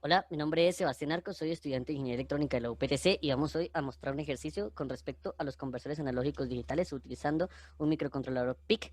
Hola, mi nombre es Sebastián Arcos, soy estudiante de Ingeniería Electrónica de la UPTC y vamos hoy a mostrar un ejercicio con respecto a los conversores analógicos digitales utilizando un microcontrolador PIC.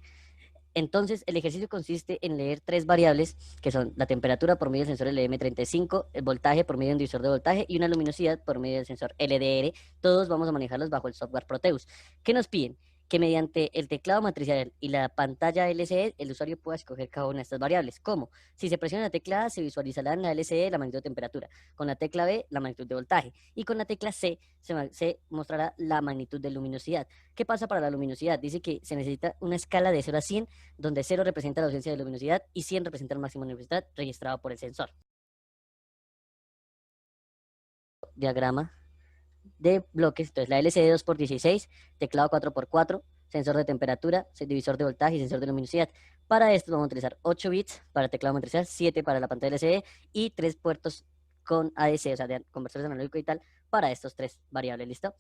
Entonces, el ejercicio consiste en leer tres variables que son la temperatura por medio del sensor LM35, el voltaje por medio de un divisor de voltaje y una luminosidad por medio del sensor LDR. Todos vamos a manejarlos bajo el software Proteus. ¿Qué nos piden? Que mediante el teclado matricial y la pantalla LCD, el usuario pueda escoger cada una de estas variables. ¿Cómo? Si se presiona la tecla A, se visualizará en la LCD la magnitud de temperatura, con la tecla B, la magnitud de voltaje, y con la tecla C se mostrará la magnitud de luminosidad. ¿Qué pasa para la luminosidad? Dice que se necesita una escala de 0 a 100, donde 0 representa la ausencia de luminosidad y 100 representa el máximo de luminosidad registrado por el sensor. Diagrama de bloques, entonces la LCD 2x16, teclado 4x4, sensor de temperatura, divisor de voltaje y sensor de luminosidad. Para esto vamos a utilizar 8 bits para el teclado matricial, 7 para la pantalla LCD y 3 puertos con ADC, o sea, de conversores analógicos y tal, para estos tres variables, ¿listo?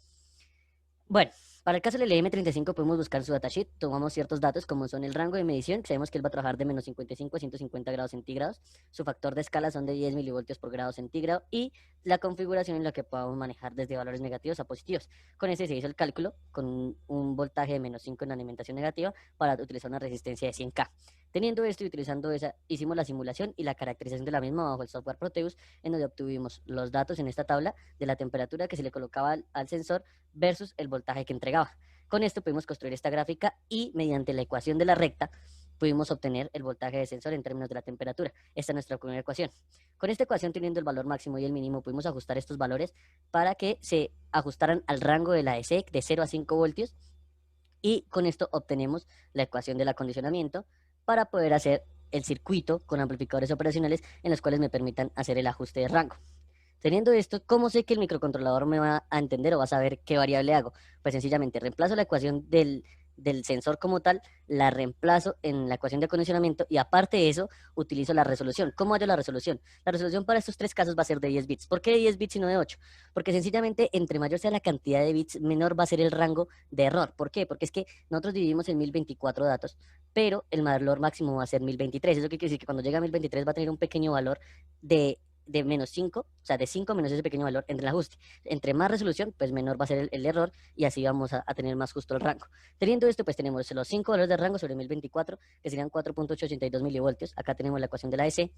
Bueno, para el caso del LM35 podemos buscar su datasheet, tomamos ciertos datos como son el rango de medición, que sabemos que él va a trabajar de menos 55 a 150 grados centígrados, su factor de escala son de 10 milivoltios por grado centígrado y la configuración en la que podamos manejar desde valores negativos a positivos. Con ese se hizo el cálculo con un voltaje de menos 5 en la alimentación negativa para utilizar una resistencia de 100K. Teniendo esto y utilizando esa, hicimos la simulación y la caracterización de la misma bajo el software Proteus, en donde obtuvimos los datos en esta tabla de la temperatura que se le colocaba al sensor versus el voltaje que entregaba. Con esto pudimos construir esta gráfica y mediante la ecuación de la recta pudimos obtener el voltaje de sensor en términos de la temperatura. Esta es nuestra primera ecuación. Con esta ecuación, teniendo el valor máximo y el mínimo, pudimos ajustar estos valores para que se ajustaran al rango de la ESEC de 0 a 5 voltios y con esto obtenemos la ecuación del acondicionamiento para poder hacer el circuito con amplificadores operacionales en los cuales me permitan hacer el ajuste de rango. Teniendo esto, ¿cómo sé que el microcontrolador me va a entender o va a saber qué variable hago? Pues sencillamente reemplazo la ecuación del sensor como tal, la reemplazo en la ecuación de acondicionamiento y aparte de eso, utilizo la resolución. ¿Cómo hallo la resolución? La resolución para estos tres casos va a ser de 10 bits. ¿Por qué de 10 bits y no de 8? Porque sencillamente, entre mayor sea la cantidad de bits, menor va a ser el rango de error. ¿Por qué? Porque es que nosotros dividimos en 1024 datos, pero el valor máximo va a ser 1023. Eso quiere decir que cuando llega a 1023 va a tener un pequeño valor de menos 5, o sea, de 5 menos ese pequeño valor en el ajuste. Entre más resolución, pues menor va a ser el error y así vamos a tener más justo el rango. Teniendo esto, pues tenemos los 5 valores de rango sobre 1024, que serían 4.882 milivoltios. Acá tenemos la ecuación de la EC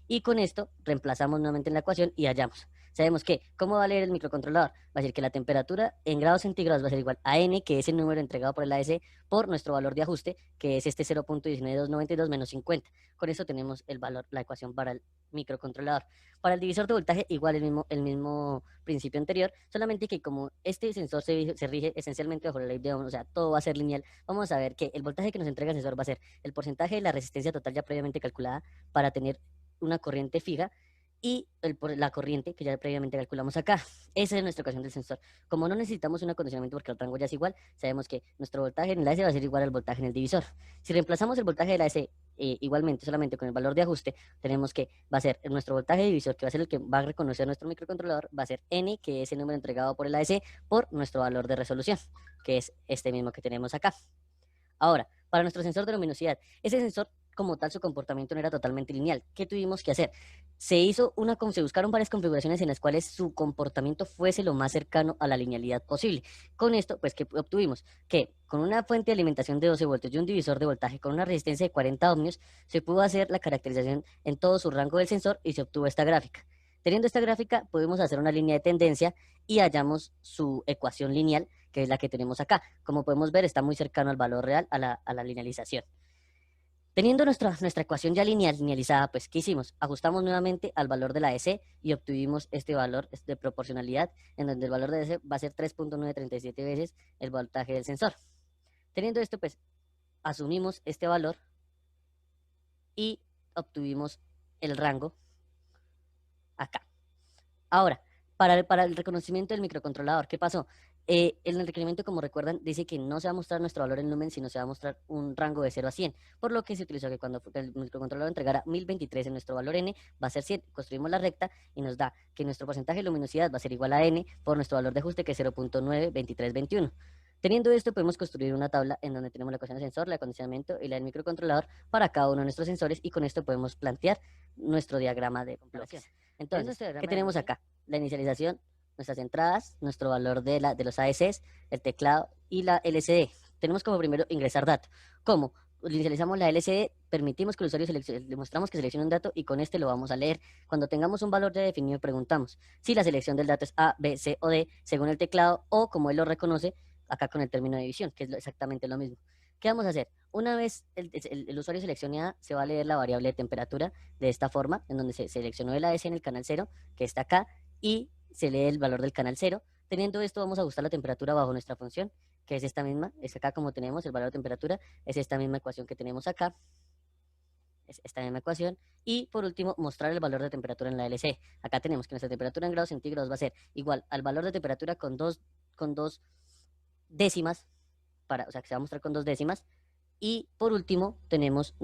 y con esto reemplazamos nuevamente en la ecuación y hallamos. Sabemos que, ¿cómo va a leer el microcontrolador? Va a decir que la temperatura en grados centígrados va a ser igual a N, que es el número entregado por el AEC, por nuestro valor de ajuste, que es este 0.19292 menos 50. Con eso tenemos el valor, la ecuación para el microcontrolador. Para el divisor de voltaje, igual el mismo principio anterior, solamente que como este sensor se rige esencialmente bajo la ley de Ohm, o sea, todo va a ser lineal, vamos a ver que el voltaje que nos entrega el sensor va a ser el porcentaje de la resistencia total ya previamente calculada para tener una corriente fija y la corriente que ya previamente calculamos acá. Esa es nuestra ecuación del sensor. Como no necesitamos un acondicionamiento porque el rango ya es igual, sabemos que nuestro voltaje en el AC va a ser igual al voltaje en el divisor. Si reemplazamos el voltaje del AC igualmente solamente con el valor de ajuste, tenemos que va a ser nuestro voltaje divisor, que va a ser el que va a reconocer nuestro microcontrolador, va a ser N, que es el número entregado por el AC, por nuestro valor de resolución, que es este mismo que tenemos acá. Ahora, para nuestro sensor de luminosidad, ese sensor como tal su comportamiento no era totalmente lineal. ¿Qué tuvimos que hacer? Se buscaron varias configuraciones en las cuales su comportamiento fuese lo más cercano a la linealidad posible. Con esto, pues, ¿qué obtuvimos? Que con una fuente de alimentación de 12 voltios y un divisor de voltaje con una resistencia de 40 ohmios, se pudo hacer la caracterización en todo su rango del sensor y se obtuvo esta gráfica. Teniendo esta gráfica, pudimos hacer una línea de tendencia y hallamos su ecuación lineal, que es la que tenemos acá. Como podemos ver, está muy cercano al valor real, a la linealización. Teniendo nuestra ecuación ya linealizada, pues, ¿qué hicimos? Ajustamos nuevamente al valor de la EC y obtuvimos este valor de proporcionalidad, en donde el valor de EC va a ser 3.937 veces el voltaje del sensor. Teniendo esto, pues, asumimos este valor y obtuvimos el rango acá. Ahora, para el reconocimiento del microcontrolador, ¿qué pasó? En el requerimiento, como recuerdan, dice que no se va a mostrar nuestro valor en lumen, sino se va a mostrar un rango de 0 a 100, por lo que se utilizó que cuando el microcontrolador entregara 1023 en nuestro valor n, va a ser 100. Construimos la recta y nos da que nuestro porcentaje de luminosidad va a ser igual a n por nuestro valor de ajuste, que es 0.92321. Teniendo esto, podemos construir una tabla en donde tenemos la ecuación del sensor, el acondicionamiento y la del microcontrolador para cada uno de nuestros sensores y con esto podemos plantear nuestro diagrama de comparación. Entonces, ¿qué tenemos acá? La inicialización, nuestras entradas, nuestro valor de los AECs, el teclado y la LCD. Tenemos como primero ingresar dato. ¿Cómo? Inicializamos la LCD, permitimos que el usuario le mostramos que seleccione un dato y con este lo vamos a leer. Cuando tengamos un valor ya definido, preguntamos si la selección del dato es A, B, C o D, según el teclado, o como él lo reconoce, acá con el término de división, que es exactamente lo mismo. ¿Qué vamos a hacer? Una vez el usuario seleccione A, se va a leer la variable de temperatura de esta forma, en donde se seleccionó el AS en el canal 0, que está acá, y se lee el valor del canal 0. Teniendo esto, vamos a ajustar la temperatura bajo nuestra función, que es esta misma, es acá como tenemos el valor de temperatura, es esta misma ecuación que tenemos acá, es esta misma ecuación, y por último, mostrar el valor de temperatura en la LC. Acá tenemos que nuestra temperatura en grados centígrados va a ser igual al valor de temperatura con dos décimas, o sea, que se va a mostrar con 2 décimas, y por último, tenemos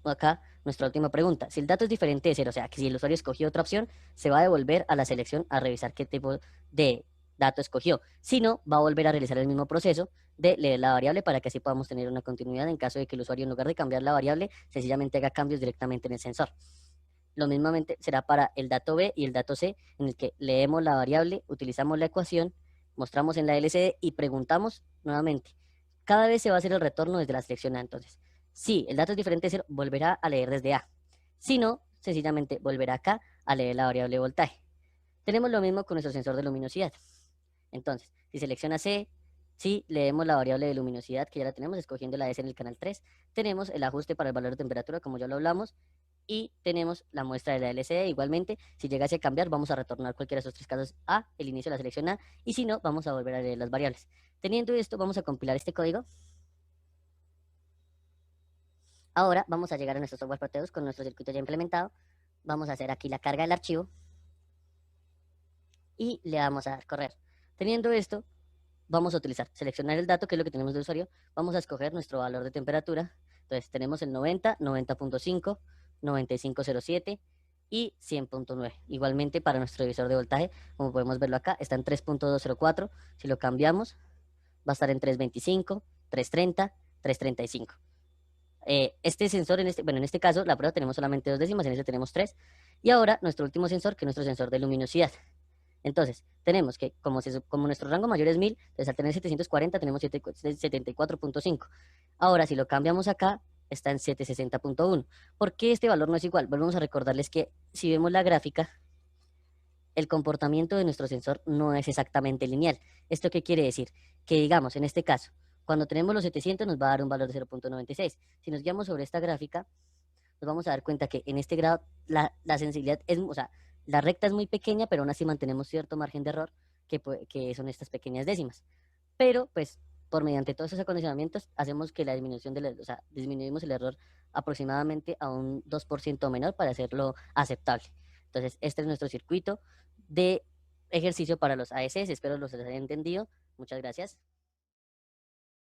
acá nuestra última pregunta. Si el dato es diferente de 0, o sea, que si el usuario escogió otra opción, se va a devolver a la selección a revisar qué tipo de dato escogió. Si no, va a volver a realizar el mismo proceso de leer la variable para que así podamos tener una continuidad en caso de que el usuario, en lugar de cambiar la variable, sencillamente haga cambios directamente en el sensor. Lo mismamente será para el dato B y el dato C, en el que leemos la variable, utilizamos la ecuación, mostramos en la LCD y preguntamos nuevamente. Cada vez se va a hacer el retorno desde la selección A. Entonces, si el dato es diferente de 0, volverá a leer desde A. Si no, sencillamente volverá acá a leer la variable de voltaje. Tenemos lo mismo con nuestro sensor de luminosidad. Entonces, si selecciona C, si leemos la variable de luminosidad, que ya la tenemos, escogiendo la S en el canal 3, tenemos el ajuste para el valor de temperatura, como ya lo hablamos, y tenemos la muestra de la LCD. Igualmente, si llegase a cambiar, vamos a retornar cualquiera de esos tres casos a el inicio de la selección A, y si no, vamos a volver a leer las variables. Teniendo esto, vamos a compilar este código. Ahora vamos a llegar a nuestro software Proteus con nuestro circuito ya implementado. Vamos a hacer aquí la carga del archivo y le vamos a dar correr. Teniendo esto, vamos a utilizar, seleccionar el dato, que es lo que tenemos de usuario. Vamos a escoger nuestro valor de temperatura. Entonces tenemos el 90, 90.5, 95.07 y 100.9. Igualmente para nuestro divisor de voltaje, como podemos verlo acá, está en 3.204. Si lo cambiamos, va a estar en 325, 330, 335. Este sensor, en este caso, la prueba tenemos solamente 2 décimas, en este tenemos 3. Y ahora nuestro último sensor, que es nuestro sensor de luminosidad. Entonces, tenemos que, como nuestro rango mayor es 1000, entonces al tener 740 tenemos 74.5. Ahora, si lo cambiamos acá, está en 760.1. ¿Por qué este valor no es igual? Volvemos a recordarles que si vemos la gráfica, el comportamiento de nuestro sensor no es exactamente lineal. ¿Esto qué quiere decir? Que digamos, en este caso, cuando tenemos los 700 nos va a dar un valor de 0.96. Si nos guiamos sobre esta gráfica, nos vamos a dar cuenta que en este grado la sensibilidad es, o sea, la recta es muy pequeña, pero aún así mantenemos cierto margen de error, que son estas pequeñas décimas. Pero, pues, por mediante todos esos acondicionamientos, hacemos que la disminución o sea, disminuimos el error aproximadamente a un 2% menor para hacerlo aceptable. Entonces, este es nuestro circuito de ejercicio para los AECs. Espero los haya entendido. Muchas gracias.